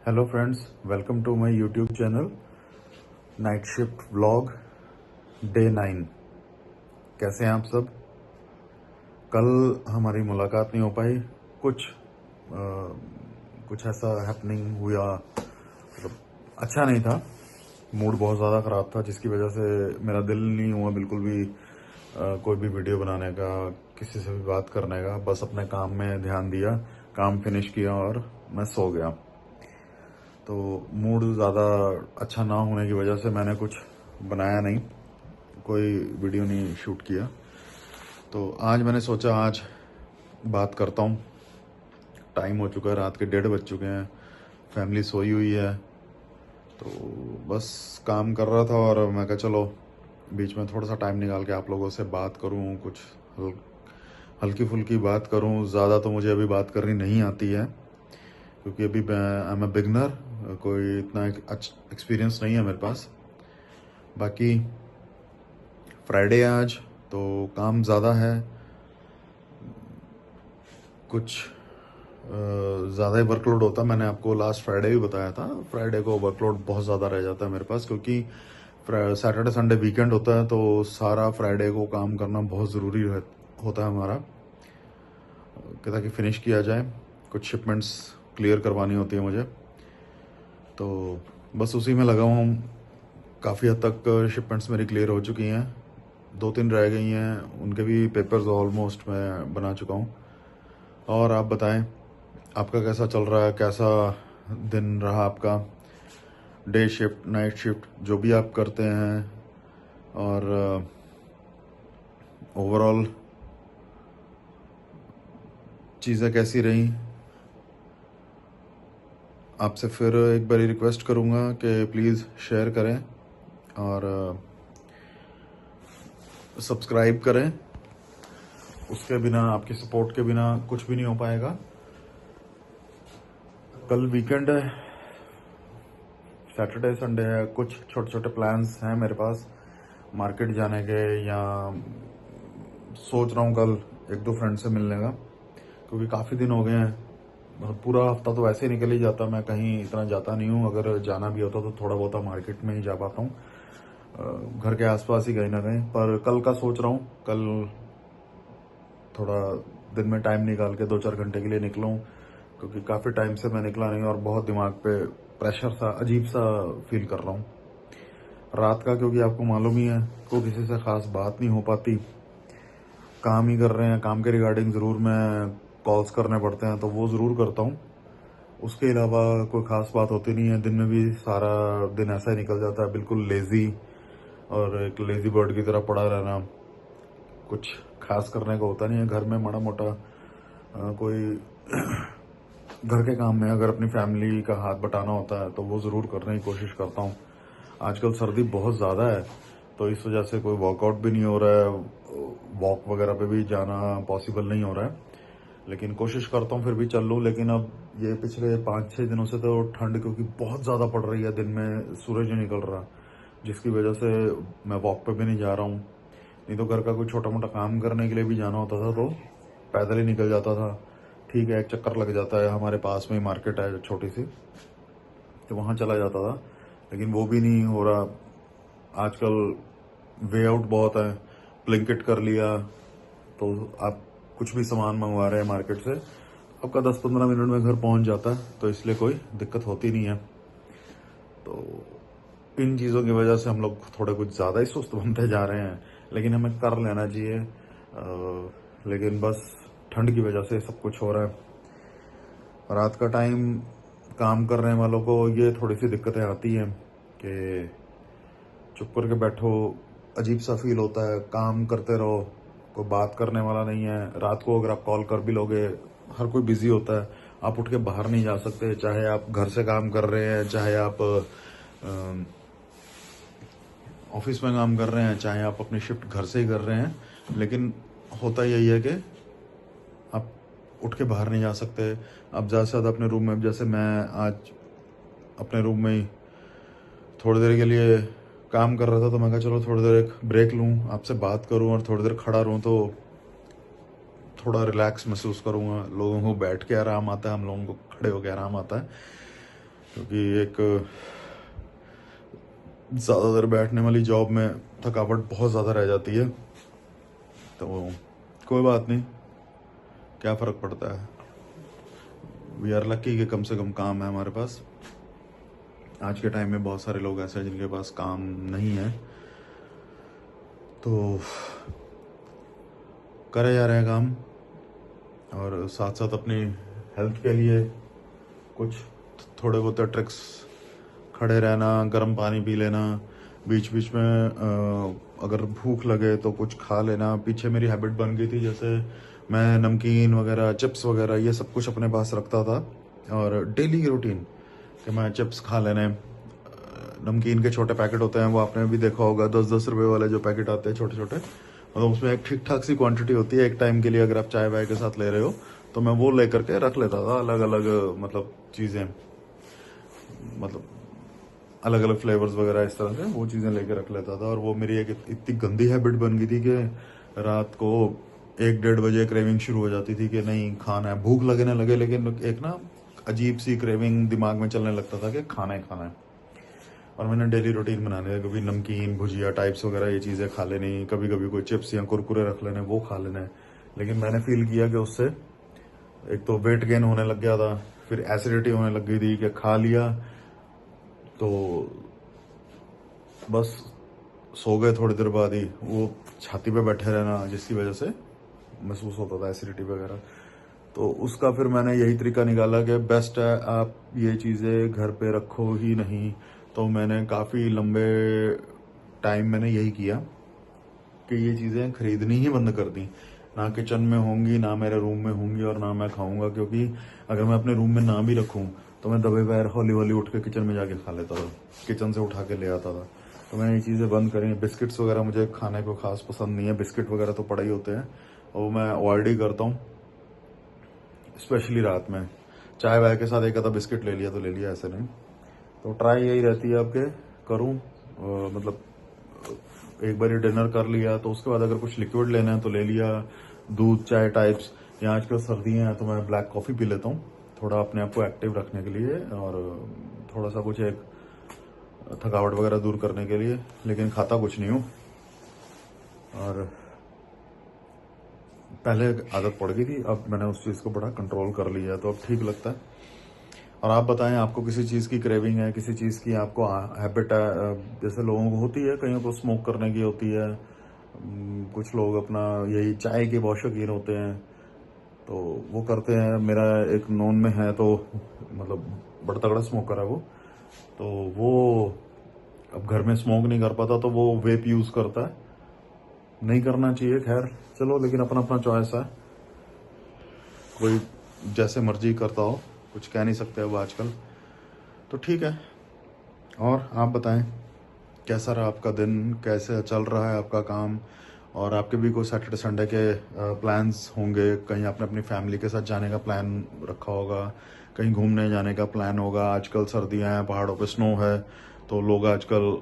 Hello friends, welcome to my YouTube channel night shift vlog day 9। कैसे हैं आप सब? कल हमारी मुलाकात नहीं हो पाई। कुछ ऐसा हैपनिंग हुआ, मतलब अच्छा नहीं था। मूड बहुत ज़्यादा ख़राब था, जिसकी वजह से मेरा दिल नहीं हुआ बिल्कुल भी कोई भी वीडियो बनाने का, किसी से भी बात करने का। बस अपने काम में ध्यान दिया, काम फिनिश किया और मैं सो गया। तो मूड ज़्यादा अच्छा ना होने की वजह से मैंने कुछ बनाया नहीं, कोई वीडियो नहीं शूट किया। तो आज मैंने सोचा आज बात करता हूँ। टाइम हो चुका है, रात के 1:30 बज चुके हैं, फैमिली सोई हुई है। तो बस काम कर रहा था और मैं कहा चलो बीच में थोड़ा सा टाइम निकाल के आप लोगों से बात करूँ, कुछ हल्की फुल्की बात करूँ। ज़्यादा तो मुझे अभी बात करनी नहीं आती है, क्योंकि अभी आई एम अ बिगनर, कोई इतना एक्सपीरियंस नहीं है मेरे पास। बाकी फ्राइडे आज, तो काम ज़्यादा है, कुछ ज़्यादा ही वर्कलोड होता है। मैंने आपको लास्ट फ्राइडे भी बताया था, फ्राइडे को वर्कलोड बहुत ज़्यादा रह जाता है मेरे पास, क्योंकि सैटरडे संडे वीकेंड होता है, तो सारा फ्राइडे को काम करना बहुत ज़रूरी होता है हमारा, ताकि फिनिश किया जाए। कुछ शिपमेंट्स क्लियर करवानी होती है मुझे, तो बस उसी में लगा हूँ। काफ़ी हद तक शिपमेंट्स मेरी क्लियर हो चुकी हैं, 2-3 रह गई हैं, उनके भी पेपर्स ऑलमोस्ट मैं बना चुका हूँ। और आप बताएं, आपका कैसा चल रहा है? कैसा दिन रहा आपका? डे शिफ्ट, नाइट शिफ्ट, जो भी आप करते हैं, और ओवरऑल चीज़ें कैसी रही? आपसे फिर एक बार रिक्वेस्ट करूँगा कि प्लीज़ शेयर करें और सब्सक्राइब करें। उसके बिना, आपके सपोर्ट के बिना कुछ भी नहीं हो पाएगा। कल वीकेंड है, सैटरडे संडे है, कुछ छोटे छोटे प्लान्स हैं मेरे पास मार्केट जाने के, या सोच रहा हूँ कल 1-2 फ्रेंड से मिलने का, क्योंकि काफ़ी दिन हो गए हैं। मतलब पूरा हफ्ता तो वैसे ही निकल ही जाता, मैं कहीं इतना जाता नहीं हूँ। अगर जाना भी होता तो थोड़ा बहुत मार्केट में ही जा पाता हूँ, घर के आसपास ही कहीं ना कहीं। पर कल का सोच रहा हूँ, कल थोड़ा दिन में टाइम निकाल के 2-4 घंटे के लिए निकलूँ, क्योंकि काफ़ी टाइम से मैं निकला नहीं और बहुत दिमाग पे प्रेशर सा, अजीब सा फील कर रहा हूँ रात का। क्योंकि आपको मालूम ही है, को किसी से खास बात नहीं हो पाती, काम ही कर रहे हैं। काम के रिगार्डिंग ज़रूर मैं कॉल्स करने पड़ते हैं, तो वो ज़रूर करता हूँ। उसके अलावा कोई ख़ास बात होती नहीं है। दिन में भी सारा दिन ऐसा ही निकल जाता है, बिल्कुल लेज़ी, और एक लेज़ी बर्ड की तरह पड़ा रहना। कुछ खास करने को होता नहीं है घर में। माड़ा मोटा कोई घर के काम में अगर अपनी फैमिली का हाथ बटाना होता है तो वो ज़रूर करने की कोशिश करता हूँ। आजकल सर्दी बहुत ज़्यादा है, तो इस वजह से कोई वर्कआउट भी नहीं हो रहा है, वॉक वगैरह पे भी जाना पॉसिबल नहीं हो रहा है। लेकिन कोशिश करता हूँ फिर भी चल लूँ। लेकिन अब ये पिछले 5-6 दिनों से तो ठंड क्योंकि बहुत ज़्यादा पड़ रही है, दिन में सूरज नहीं निकल रहा, जिसकी वजह से मैं वॉक पे भी नहीं जा रहा हूँ। नहीं तो घर का कोई छोटा मोटा काम करने के लिए भी जाना होता था तो पैदल ही निकल जाता था। ठीक है, एक चक्कर लग जाता है, हमारे पास में ही मार्केट है छोटी सी, तो वहाँ चला जाता था। लेकिन वो भी नहीं हो रहा। आजकल वे आउट बहुत है, ब्लिंकिट कर लिया तो आप कुछ भी सामान मंगवा रहे हैं मार्केट से, आपका 10-15 मिनट में घर पहुंच जाता है, तो इसलिए कोई दिक्कत होती नहीं है। तो इन चीज़ों की वजह से हम लोग थोड़े कुछ ज़्यादा ही सुस्त बनते जा रहे हैं, लेकिन हमें कर लेना चाहिए। लेकिन बस ठंड की वजह से सब कुछ हो रहा है। रात का टाइम काम करने वालों को ये थोड़ी सी दिक्कतें आती हैं कि चुप करके बैठो, अजीब सा फील होता है। काम करते रहो, कोई बात करने वाला नहीं है। रात को अगर आप कॉल कर भी लोगे, हर कोई बिजी होता है, आप उठ के बाहर नहीं जा सकते। चाहे आप घर से काम कर रहे हैं, चाहे आप ऑफिस में काम कर रहे हैं, चाहे आप अपनी शिफ्ट घर से ही कर रहे हैं, लेकिन होता यही है कि आप उठ के बाहर नहीं जा सकते। आप ज़्यादा से ज़्यादा अपने रूम में, जैसे मैं आज अपने रूम में ही थोड़ी देर के लिए काम कर रहा था, तो मैं कहा चलो थोड़ी देर एक ब्रेक लूँ, आपसे बात करूँ और थोड़ी देर खड़ा रहूँ, तो थोड़ा रिलैक्स महसूस करूँगा। लोगों को बैठ के आराम आता है, हम लोगों को खड़े होकर आराम आता है। क्योंकि एक ज़्यादा देर बैठने वाली जॉब में थकावट बहुत ज़्यादा रह जाती है। तो कोई बात नहीं, क्या फ़र्क पड़ता है। वी आर लकी कि कम से कम काम है हमारे पास। आज के टाइम में बहुत सारे लोग ऐसे हैं जिनके पास काम नहीं है, तो करे जा रहे हैं काम, और साथ साथ अपनी हेल्थ के लिए कुछ थोड़े बहुत ट्रिक्स, खड़े रहना, गर्म पानी पी लेना, बीच बीच में अगर भूख लगे तो कुछ खा लेना। पीछे मेरी हैबिट बन गई थी, जैसे मैं नमकीन वगैरह, चिप्स वगैरह ये सब कुछ अपने पास रखता था, और डेली की रूटीन कि मैं चिप्स खा लेने। नमकीन के छोटे पैकेट होते हैं, वो आपने भी देखा होगा, 10-10 रुपए वाले जो पैकेट आते हैं छोटे छोटे, मतलब उसमें एक ठीक ठाक सी क्वांटिटी होती है एक टाइम के लिए। अगर आप चाय वाय के साथ ले रहे हो तो मैं वो लेकर के रख लेता था, अलग अलग मतलब चीज़ें, मतलब अलग अलग फ्लेवर्स वगैरह इस तरह से वो चीज़ें लेके रख लेता था। और वो मेरी एक इतनी गंदी हैबिट बन गई थी कि रात को 1-1:30 बजे क्रेविंग शुरू हो जाती थी कि नहीं खाना है, भूख लगने लगे, लेकिन एक ना अजीब सी क्रेविंग दिमाग में चलने लगता था कि खाना है खाना है। और मैंने डेली रूटीन बना लिया, कभी नमकीन, भुजिया टाइप्स वगैरह ये चीज़ें खा लेनी, कभी कभी कोई चिप्स या कुरकुरे रख लेने, वो खा लेने। लेकिन मैंने फील किया कि उससे एक तो वेट गेन होने लग गया था, फिर एसिडिटी होने लग गई थी कि खा लिया तो बस सो गए थोड़ी देर बाद ही, वो छाती पे बैठे रहना, जिसकी वजह से महसूस होता था एसिडिटी वगैरह। तो उसका फिर मैंने यही तरीका निकाला कि बेस्ट है आप ये चीज़ें घर पे रखो ही नहीं। तो मैंने काफ़ी लंबे टाइम मैंने यही किया कि ये चीज़ें खरीदनी ही बंद कर दी। ना किचन में होंगी, ना मेरे रूम में होंगी, और ना मैं खाऊंगा, क्योंकि अगर मैं अपने रूम में ना भी रखूं तो मैं दबे पैर हौली हौली उठ के किचन में जाके खा लेता था, किचन से उठा के ले आता था। तो मैंने ये चीज़ें बंद करी। बिस्किट्स वगैरह मुझे खाने को खास पसंद नहीं है, बिस्किट वगैरह तो पड़े ही होते हैं, और वो मैं अवॉइड ही करता हूँ, स्पेशली रात में। चाय वाय के साथ एक आधा बिस्किट ले लिया तो ले लिया, ऐसे नहीं। तो ट्राई यही रहती है आपके करूँ, मतलब एक बार डिनर कर लिया तो उसके बाद अगर कुछ लिक्विड लेना है तो ले लिया, दूध चाय टाइप्स, या आजकल सर्दियाँ हैं तो मैं ब्लैक कॉफ़ी पी लेता हूँ थोड़ा अपने आप को एक्टिव रखने के लिए, और थोड़ा सा कुछ एक थकावट वगैरह दूर करने के लिए, लेकिन खाता कुछ नहीं हूँ। और पहले आदत पड़ गई थी, अब मैंने उस चीज़ को बड़ा कंट्रोल कर लिया है, तो अब ठीक लगता है। और आप बताएं, आपको किसी चीज़ की क्रेविंग है, किसी चीज़ की आपको हैबिट है, जैसे लोगों को होती है, कईयों को स्मोक करने की होती है, कुछ लोग अपना यही चाय के बहुत शौकीन होते हैं, तो वो करते हैं। मेरा एक नॉन में है, तो मतलब बड़ा तगड़ा स्मोकर है वो, तो वो अब घर में स्मोक नहीं कर पाता तो वो वेप यूज़ करता है। नहीं करना चाहिए, खैर चलो, लेकिन अपना अपना चॉइस है, कोई जैसे मर्जी करता हो, कुछ कह नहीं सकते अब आजकल। तो ठीक है। और आप बताएं, कैसा रहा आपका दिन, कैसे चल रहा है आपका काम, और आपके भी कोई सैटरडे संडे के प्लान्स होंगे, कहीं आपने अपनी फैमिली के साथ जाने का प्लान रखा होगा, कहीं घूमने जाने का प्लान होगा। आजकल सर्दियां हैं, पहाड़ों पे स्नो है, तो लोग आजकल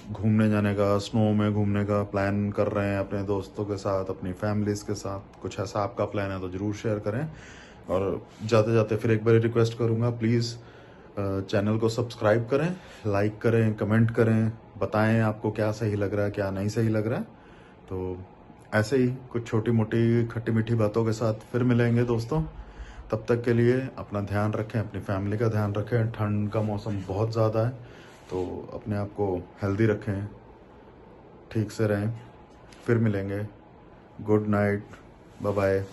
घूमने जाने का, स्नो में घूमने का प्लान कर रहे हैं अपने दोस्तों के साथ, अपनी फैमिलीज़ के साथ। कुछ ऐसा आपका प्लान है तो ज़रूर शेयर करें। और जाते जाते फिर एक बार रिक्वेस्ट करूँगा, प्लीज़ चैनल को सब्सक्राइब करें, लाइक करें, कमेंट करें, बताएं आपको क्या सही लग रहा है, क्या नहीं सही लग रहा है। तो ऐसे ही कुछ छोटी मोटी खट्टी मीठी बातों के साथ फिर मिलेंगे दोस्तों। तब तक के लिए अपना ध्यान रखें, अपनी फैमिली का ध्यान रखें। ठंड का मौसम बहुत ज़्यादा है, तो अपने आप को हेल्दी रखें, ठीक से रहें। फिर मिलेंगे। Good night, bye bye.